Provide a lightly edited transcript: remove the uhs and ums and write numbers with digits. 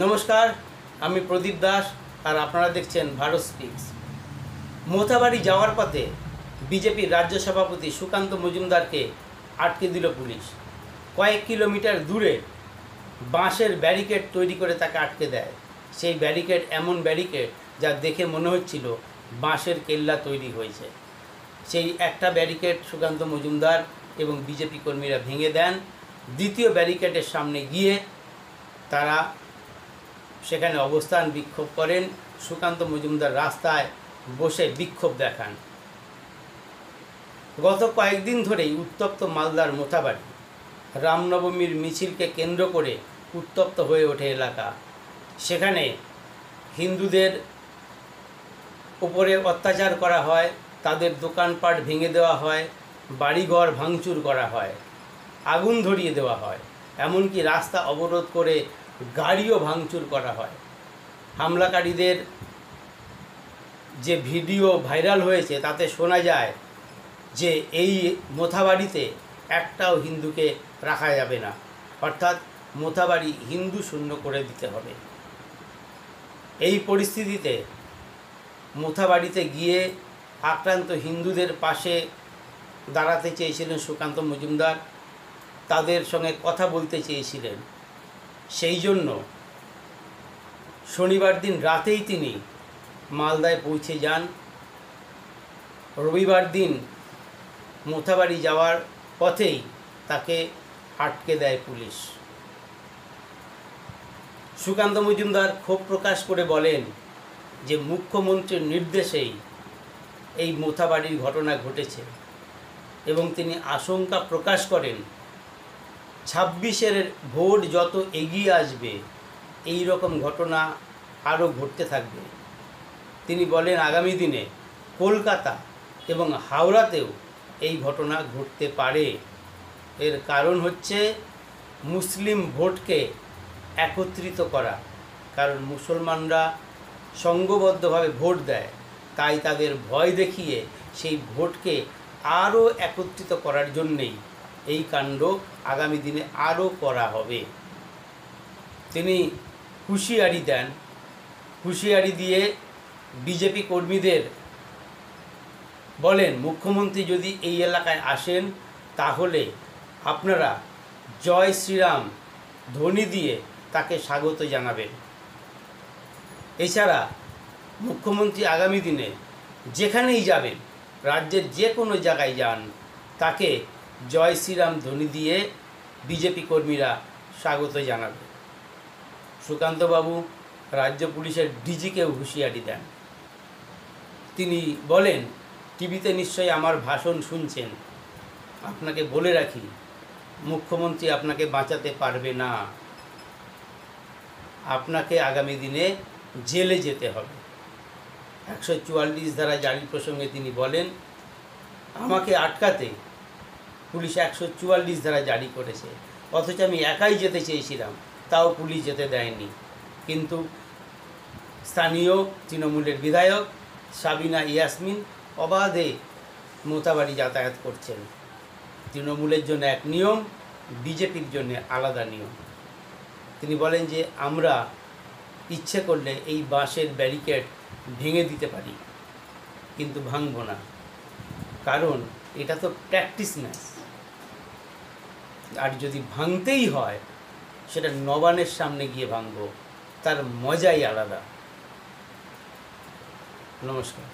নমস্কার, আমি প্রদীপ দাস আর আপনারা দেখছেন ভারত স্পিক্স। মোথাবাড়ি যাওয়ার পথে বিজেপির রাজ্য সভাপতি সুকান্ত মজুমদারকে আটকে দিল পুলিশ। কয়েক কিলোমিটার দূরে বাঁশের ব্যারিকেড তৈরি করে তাকে আটকে দেয়। সেই ব্যারিকেড এমন ব্যারিকেড যা দেখে মনে হচ্ছিল বাঁশের কেল্লা তৈরি হয়েছে। সেই একটা ব্যারিকেড সুকান্ত মজুমদার এবং বিজেপি কর্মীরা ভেঙে দেন। দ্বিতীয় ব্যারিকেডের সামনে গিয়ে তারা সেখানে অবস্থান বিক্ষোভ করেন। সুকান্ত মজুমদার রাস্তায় বসে বিক্ষোভ দেখান। গত কয়েকদিন ধরেই উত্তপ্ত মালদার মোথাবাড়ি। রামনবমীর মিছিলকে কেন্দ্র করে উত্তপ্ত হয়ে ওঠে এলাকা। সেখানে হিন্দুদের উপরে অত্যাচার করা হয়, তাদের দোকানপাট ভেঙে দেওয়া হয়, বাড়িঘর ভাঙচুর করা হয়, আগুন ধরিয়ে দেওয়া হয়, এমনকি রাস্তা অবরোধ করে গাড়িও ভাঙচুর করা হয়। হামলাকারীদের যে ভিডিও ভাইরাল হয়েছে তাতে শোনা যায় যে এই মোথাবাড়িতে একটাও হিন্দুকে রাখা যাবে না, অর্থাৎ মোথাবাড়ি হিন্দু শূন্য করে দিতে হবে। এই পরিস্থিতিতে মোথাবাড়িতে গিয়ে আক্রান্ত হিন্দুদের পাশে দাঁড়াতে চেয়েছিলেন সুকান্ত মজুমদার, তাদের সঙ্গে কথা বলতে চেয়েছিলেন। সেই জন্য শনিবার দিন রাতেই তিনি মালদায় পৌঁছে যান। রবিবার দিন মোথাবাড়ি যাওয়ার পথেই তাকে আটকে দেয় পুলিশ। সুকান্ত মজুমদার ক্ষোভ প্রকাশ করে বলেন যে মুখ্যমন্ত্রীর নির্দেশেই এই মোথাবাড়ির ঘটনা ঘটেছে এবং তিনি আশঙ্কা প্রকাশ করেন 26-এর ভোট যত এগিয়ে আসবে এই রকম ঘটনা আরও ঘটতে থাকবে। তিনি বলেন আগামী দিনে কলকাতা এবং হাওড়াতেও এই ঘটনা ঘটতে পারে। এর কারণ হচ্ছে মুসলিম ভোটকে একত্রিত করা, কারণ মুসলমানরা সংঘবদ্ধভাবে ভোট দেয়, তাই তাদের ভয় দেখিয়ে সেই ভোটকে আরও একত্রিত করার জন্যেই এই কাণ্ড আগামী দিনে আরও করা হবে। তিনি হুঁশিয়ারি দেন। হুঁশিয়ারি দিয়ে বিজেপি কর্মীদের বলেন মুখ্যমন্ত্রী যদি এই এলাকায় আসেন তাহলে আপনারা জয় শ্রীরাম ধ্বনি দিয়ে তাকে স্বাগত জানাবেন। এছাড়া মুখ্যমন্ত্রী আগামী দিনে যেখানেই যাবেন, রাজ্যের যে কোনো জায়গায় যান, তাকে জয় শ্রীরাম ধ্বনি দিয়ে বিজেপি কর্মীরা স্বাগত জানাবে। সুকান্তবাবু রাজ্য পুলিশের ডিজিকেও হুঁশিয়ারি দেন। তিনি বলেন টিভিতে নিশ্চয়ই আমার ভাষণ শুনছেন, আপনাকে বলে রাখি মুখ্যমন্ত্রী আপনাকে বাঁচাতে পারবে না, আপনাকে আগামী দিনে জেলে যেতে হবে। 144 ধারা জারি প্রসঙ্গে তিনি বলেন আমাকে আটকাতে পুলিশ 144 ধারা জারি করেছে, অথচ আমি একাই যেতে চেয়েছিলাম, তাও পুলিশ যেতে দেয়নি। কিন্তু স্থানীয় তৃণমূলের বিধায়ক সাবিনা ইয়াসমিন অবাধে মোথাবাড়ি যাতায়াত করছেন। তৃণমূলের জন্য এক নিয়ম, বিজেপির জন্য আলাদা নিয়ম। তিনি বলেন যে আমরা ইচ্ছে করলে এই বাঁশের ব্যারিকেড ভেঙে দিতে পারি, কিন্তু ভাঙব না, কারণ এটা তো প্র্যাকটিস ম্যাচ। আর যদি ভাঙতেই হয় সেটা নবান্নের সামনে গিয়ে ভাঙব, তার মজাই আলাদা। নমস্কার।